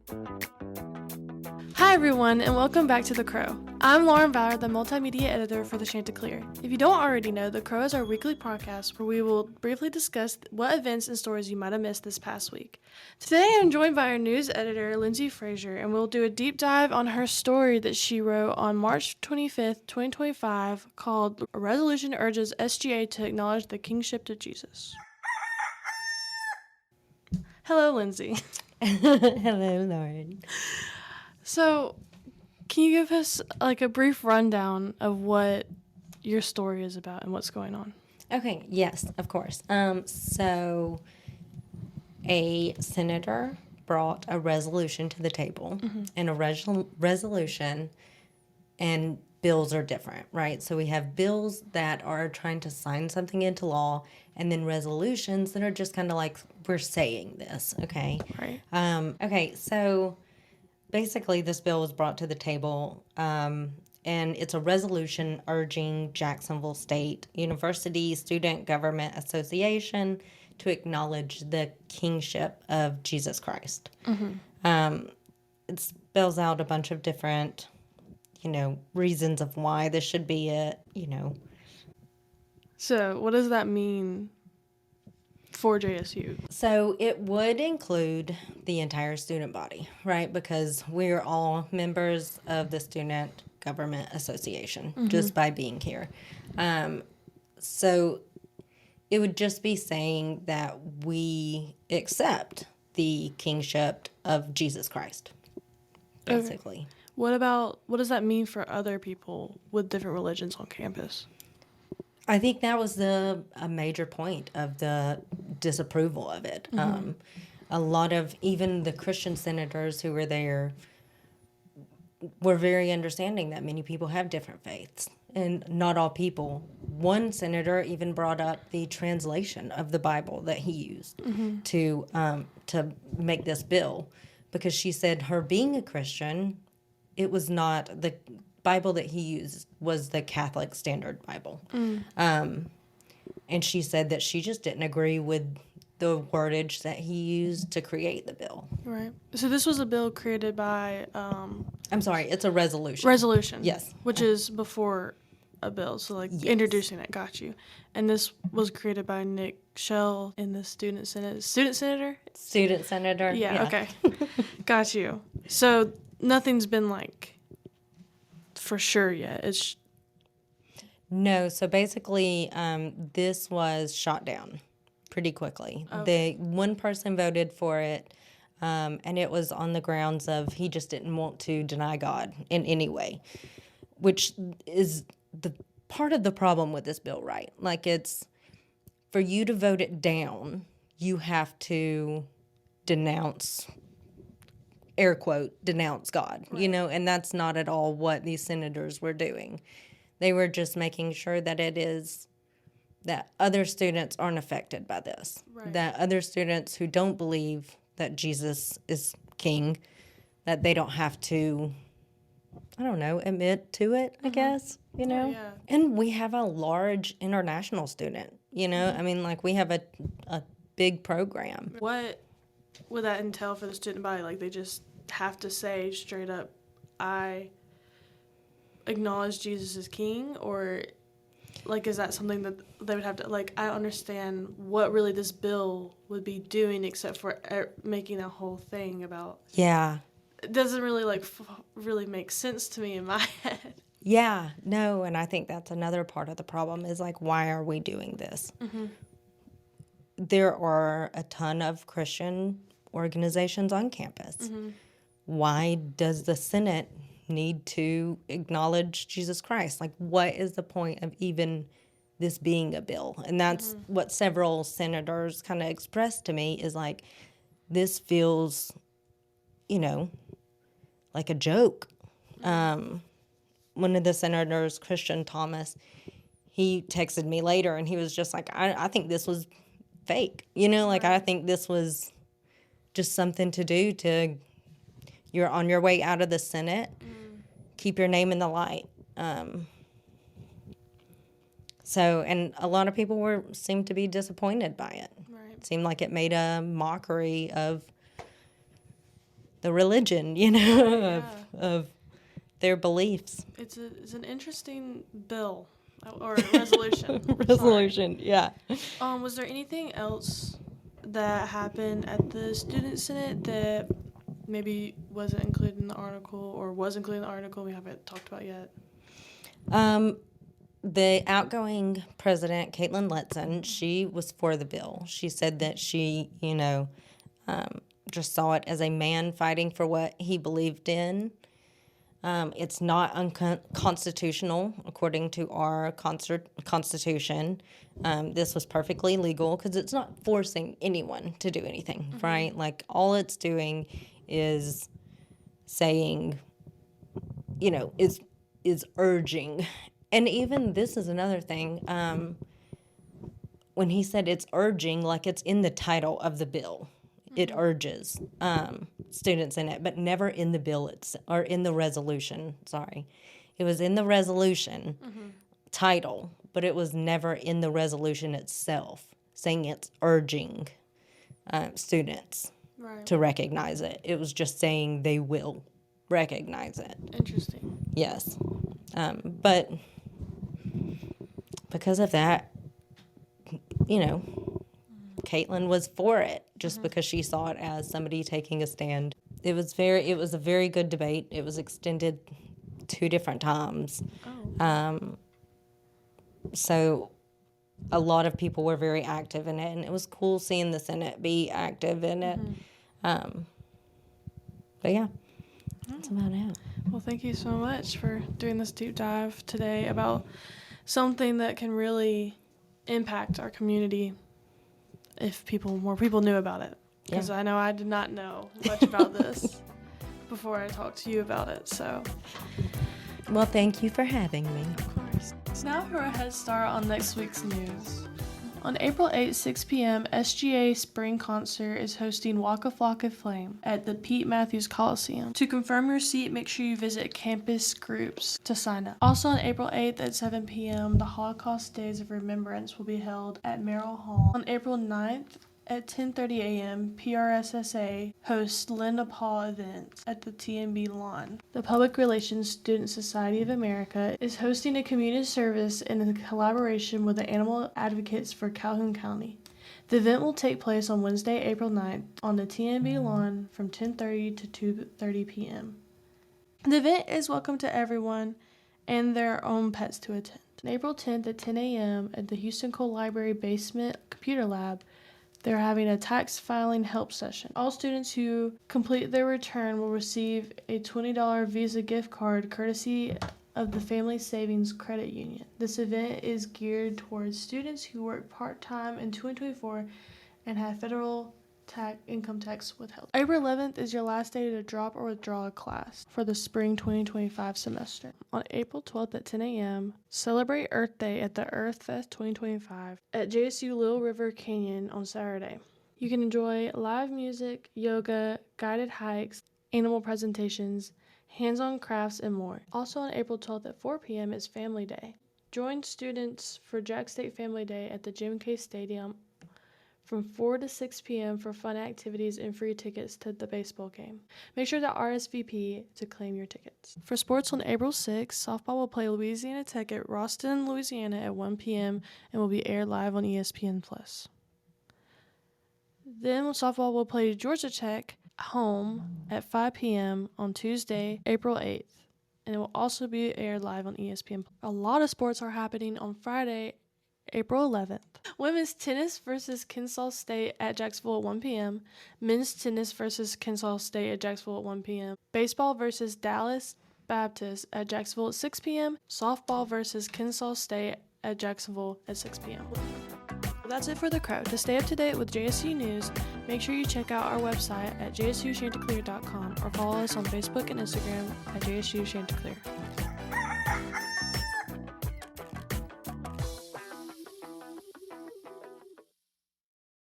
Hi everyone, and welcome back to The Crow. I'm Lauren Ballard, the Multimedia Editor for the Chanticleer. If you don't already know, The Crow is our weekly podcast where we will briefly discuss what events and stories you might have missed this past week. Today I'm joined by our news editor, Lindsey Frazier, and we'll do a deep dive on her story that she wrote on March 25th, 2025, called "A Resolution Urges SGA to Acknowledge the Kingship of Jesus." Hello, Lindsey. Hello, Lauren. So, can you give us a brief rundown of what your story is about and what's going on? Okay, yes, of course. So a senator brought a resolution to the table, and a resolution and bills are different, right? So we have bills that are trying to sign something into law, and then resolutions that are just kind of like, we're saying this, okay? Right. Okay, so basically this bill was brought to the table, and it's a resolution urging Jacksonville State University Student Government Association to acknowledge the kingship of Jesus Christ. It spells out a bunch of different, reasons of why this should be it, So, what does that mean for JSU? So it would include the entire student body, right? Because we're all members of the Student Government Association just by being here. So it would just be saying that we accept the kingship of Jesus Christ, basically. Okay. What does that mean for other people with different religions on campus? I think that was a major point of the disapproval of it. A lot of even the Christian senators who were there were very understanding that many people have different faiths, and not all people. One senator even brought up the translation of the Bible that he used to make this bill, because she said her being a Christian, it was not the Bible that he used was the Catholic Standard Bible. And she said that she just didn't agree with the wordage that he used to create the bill. Right. So this was a bill created by I'm sorry, it's a resolution. resolution. Yes. Which is before a bill. So Yes. introducing it, got you. And this was created by Nick Shell in the student senate. Student senator? Student senator. Yeah. Okay. Got you. So nothing's been for sure yet. It's No, so basically, this was shot down pretty quickly. Okay. One person voted for it, and it was on the grounds of he just didn't want to deny God in any way, which is the part of the problem with this bill, right? It's for you to vote it down, you have to denounce, air quote, denounce God, Right. And that's not at all what these senators were doing. They were just making sure that that other students aren't affected by this, Right. that other students who don't believe that Jesus is king, that they don't have to, admit to it, I guess, yeah. And we have a large international student, I mean, we have a big program. What would that entail for the student body? They just have to say straight up, I acknowledge Jesus as king? Or, is that something that they would have to, I don't understand what really this bill would be doing except for making a whole thing about... Yeah. It doesn't really, really make sense to me in my head. Yeah, no, and I think that's another part of the problem is, why are we doing this? There are a ton of Christian organizations on campus. Why does the Senate need to acknowledge Jesus Christ? What is the point of even this being a bill? And that's what several senators kind of expressed to me is this feels, like a joke. One of the senators, Christian Thomas, he texted me later and he was just I think this was fake. I think this was just something to do you're on your way out of the Senate, keep your name in the light. And a lot of people seemed to be disappointed by it. Right. It seemed like it made a mockery of the religion, you know, of their beliefs. It's an interesting bill or resolution. Resolution, yeah. Was there anything else that happened at the Student Senate that maybe wasn't included in the article or was included in the article we haven't talked about yet? The outgoing president, Caitlin Letson, she was for the bill. She said that she, just saw it as a man fighting for what he believed in. It's not unconstitutional according to our Constitution. This was perfectly legal because it's not forcing anyone to do anything, right? Like, all it's doing is saying, is urging. And even this is another thing. When he said it's urging, like, it's in the title of the bill. It urges students in it, but never in the bill or in the resolution. Sorry. It was in the resolution title, but it was never in the resolution itself, saying it's urging students to recognize it. It was just saying they will recognize it. Interesting. Yes. But because of that, Caitlin was for it just because she saw it as somebody taking a stand. It was a very good debate. It was extended 2 different times. So a lot of people were very active in it, and it was cool seeing the Senate be active in it. But yeah, that's about it. Well, thank you so much for doing this deep dive today about something that can really impact our community if more people knew about it. Because I know I did not know much about this before I talked to you about it. So, well, thank you for having me. Of course. So now for a head start on next week's news. On April 8, 6 p.m., SGA Spring Concert is hosting Waka Flocka Flame at the Pete Matthews Coliseum. To confirm your seat, make sure you visit campus groups to sign up. Also on April 8th at 7 p.m., the Holocaust Days of Remembrance will be held at Merrill Hall. On April 9th, at 10:30 a.m., PRSSA hosts Linda Paul events at the TMB lawn. The Public Relations Student Society of America is hosting a community service in collaboration with the Animal Advocates for Calhoun County. The event will take place on Wednesday, April 9th on the TMB lawn from 10:30 to 2:30 p.m. The event is welcome to everyone and their own pets to attend. On April 10th at 10 a.m. at the Houston Cole Library Basement Computer Lab, they're having a tax filing help session. All students who complete their return will receive a $20 Visa gift card courtesy of the Family Savings Credit Union. This event is geared towards students who work part-time in 2024 and have federal income tax withheld. April 11th is your last day to drop or withdraw a class for the spring 2025 semester. On April 12th at 10 a.m., celebrate Earth Day at the Earth Fest 2025 at JSU Little River Canyon on Saturday. You can enjoy live music, yoga, guided hikes, animal presentations, hands-on crafts, and more. Also on April 12th at 4 p.m. is Family Day. Join students for Jack State Family Day at the Jim K. Stadium from 4 to 6 p.m. for fun activities and free tickets to the baseball game. Make sure to RSVP to claim your tickets. For sports on April 6th, softball will play Louisiana Tech at Ralston, Louisiana at 1 p.m. and will be aired live on ESPN+. Then softball will play Georgia Tech home at 5 p.m. on Tuesday, April 8th, and it will also be aired live on ESPN+. A lot of sports are happening on Friday, April 11th. Women's tennis versus Kennesaw State at Jacksonville at 1 p.m. Men's tennis versus Kennesaw State at Jacksonville at 1 p.m. Baseball versus Dallas Baptist at Jacksonville at 6 p.m. Softball versus Kennesaw State at Jacksonville at 6 p.m. Well, that's it for The Crow. To stay up to date with JSU news, make sure you check out our website at jsuchanticleer.com or follow us on Facebook and Instagram at JSU Chanticleer.